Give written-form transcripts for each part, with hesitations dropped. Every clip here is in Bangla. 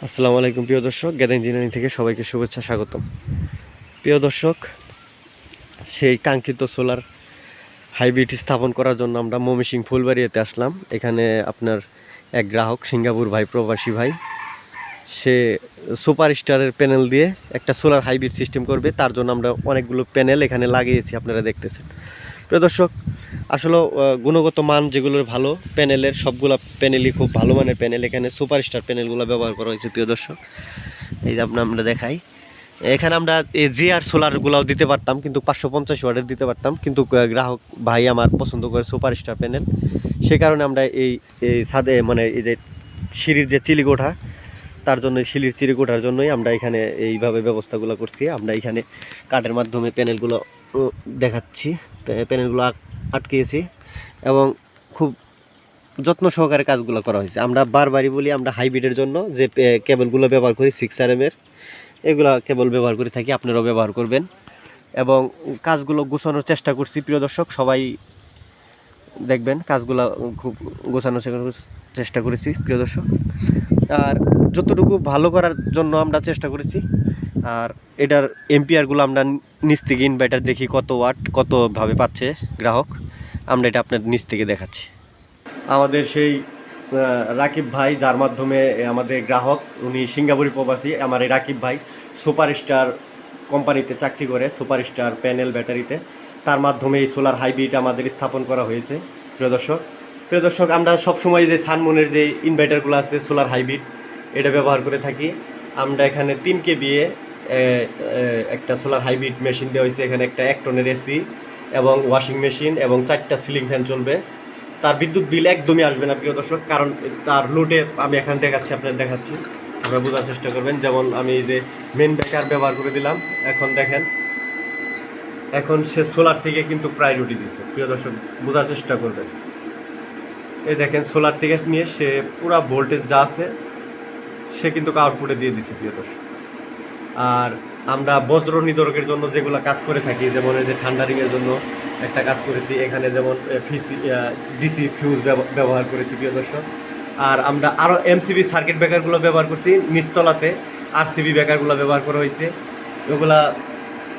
আসসালামু আলাইকুম প্রিয় দর্শক, গ্যাদা ইঞ্জিনিয়ারিং থেকে সবাইকে শুভেচ্ছা স্বাগতম। প্রিয় দর্শক, সেই কাঙ্ক্ষিত সোলার হাইব্রিড স্থাপন করার জন্য আমরা ময়মনসিংহ ফুলবাড়িয়াতে আসলাম। এখানে আপনার এক গ্রাহক সিঙ্গাপুর ভাই, প্রবাসী ভাই, সে সুপার স্টারের প্যানেল দিয়ে একটা সোলার হাইব্রিড সিস্টেম করবে। তার জন্য আমরা অনেকগুলো প্যানেল এখানে লাগিয়েছি, আপনারা দেখতেছেন। প্রিয় দর্শক, আসলে গুণগত মান যেগুলোর ভালো প্যানেলের, সবগুলো প্যানেলই খুব ভালো মানের প্যানেল। এখানে সুপার স্টার প্যানেলগুলো ব্যবহার করা হয়েছে। প্রিয় দর্শক, এই যে আমরা দেখাই, এখানে আমরা এই জিআর সোলারগুলোও দিতে পারতাম, কিন্তু 550 ওয়াটের দিতে পারতাম, কিন্তু গ্রাহক ভাই আমার পছন্দ করে সুপার স্টার প্যানেল। সে কারণে আমরা এই এই ছাদে, মানে এই যে সিঁড়ির যে চিলিকোঠা, তার জন্য সিঁড়ির চিলিকোঠার জন্যই আমরা এখানে এইভাবে ব্যবস্থাগুলো করছি। আমরা এখানে কাঠের মাধ্যমে প্যানেলগুলো দেখাচ্ছি, প্যানেলগুলো আটকিয়েছি এবং খুব যত্ন সহকারে কাজগুলো করা হয়েছে। আমরা বারবারই বলি, আমরা হাইব্রিডের জন্য যে কেবলগুলো ব্যবহার করি 6RM-এর, এগুলা কেবল ব্যবহার করে থাকি, আপনারাও ব্যবহার করবেন। এবং কাজগুলো গোছানোর চেষ্টা করছি। প্রিয় দর্শক, সবাই দেখবেন কাজগুলো খুব গোছানোর চেষ্টা করেছি প্রিয় দর্শক। আর যতটুকু ভালো করার জন্য আমরা চেষ্টা করেছি। আর এটার এম্পিয়ারগুলো আমরা নিচ থেকে ইনভার্টার দেখি কত ওয়াট কতভাবে পাচ্ছে গ্রাহক, আমরা এটা আপনার নিচ থেকে দেখাচ্ছি। আমাদের সেই রাকিব ভাই, যার মাধ্যমে আমাদের গ্রাহক, উনি সিঙ্গাপুরি প্রবাসী, আমার এই রাকিব ভাই সুপার স্টার কোম্পানিতে চাকরি করে, সুপার স্টার প্যানেল ব্যাটারিতে। তার মাধ্যমে এই সোলার হাইব্রিড আমাদের স্থাপন করা হয়েছে। প্রিয় দর্শক, আমরা সবসময় যে সানমুনের যে ইনভার্টারগুলো আছে সোলার হাইব্রিড, এটা ব্যবহার করে থাকি। আমরা এখানে 3 কেভিএ একটা সোলার হাইব্রিড মেশিন দেওয়া হয়েছে। এখানে একটা 1 টনের এসি এবং ওয়াশিং মেশিন এবং 4টা সিলিং ফ্যান চলবে। তার বিদ্যুৎ বিল একদমই আসবে না প্রিয় দর্শক, কারণ তার লোডে আমি এখানে দেখাচ্ছি, আপনাদের দেখাচ্ছি, আপনারা বোঝার চেষ্টা করবেন। যেমন আমি এই যে মেন ব্রেকার ব্যবহার করে দিলাম, এখন দেখেন, এখন সে সোলার থেকে কিন্তু প্রায়োরিটি দিচ্ছে। প্রিয় দর্শক, বোঝার চেষ্টা করবেন। এই দেখেন, সোলার থেকে নিয়ে সে পুরো ভোল্টেজ যা আছে সে কিন্তু আউটপুটে দিয়ে দিচ্ছে প্রিয় দর্শক। আর আমরা বজ্র নিরোধকের জন্য যেগুলো কাজ করে থাকি, যেমন এই যে ঠান্ডারিংয়ের জন্য একটা কাজ করেছি এখানে, যেমন ডিসি ফিউজ ব্যবহার করেছি প্রিয় দর্শক। আর আমরা আরও এমসিবি সার্কিট ব্রেকারগুলো ব্যবহার করছি। নিচতলাতে আরসিবি ব্রেকারগুলো ব্যবহার করা হয়েছে। ওগুলা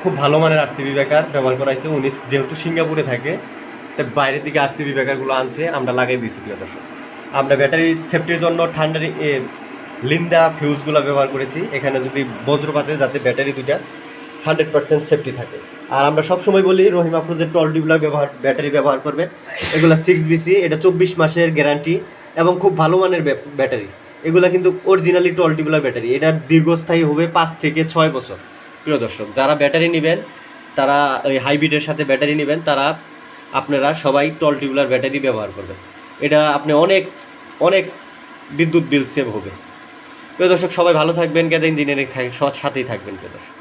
খুব ভালো মানের আরসিবি ব্রেকার ব্যবহার করা হয়েছে। উনি যেহেতু সিঙ্গাপুরে থাকে, তাই বাইরে থেকে আরসিবি ব্রেকারগুলো আনছে, আমরা লাগিয়ে দিয়েছি প্রিয় দর্শক। আমরা ব্যাটারি সেফটির জন্য লিন্ডা ফিউজগুলো ব্যবহার করেছি এখানে, যদি বজ্রপাতে যাতে ব্যাটারি দুইটা 100% সেফটি থাকে। আর আমরা সবসময় বলি রহিম আফরোজের টল টিউবলার ব্যাটারি ব্যবহার করবেন। এগুলো 6BC, এটা 24 মাসের গ্যারান্টি এবং খুব ভালো মানের ব্যাটারি। এগুলো কিন্তু অরিজিনালি টল টিউবলার ব্যাটারি। এটা দীর্ঘস্থায়ী হবে 5 থেকে 6 বছর। প্রিয় দর্শক, যারা ব্যাটারি নেবেন, তারা ওই হাইব্রিডের সাথে ব্যাটারি নেবেন, তারা আপনারা সবাই টল টিউবলার ব্যাটারি ব্যবহার করবেন। এটা আপনি অনেক অনেক বিদ্যুৎ বিল সেভ হবে। প্রিয় দর্শক, সবাই ভালো থাকবেন, গ্যাদা ইঞ্জিনিয়ারিং সাথেই থাকবেন প্রিয় দর্শক।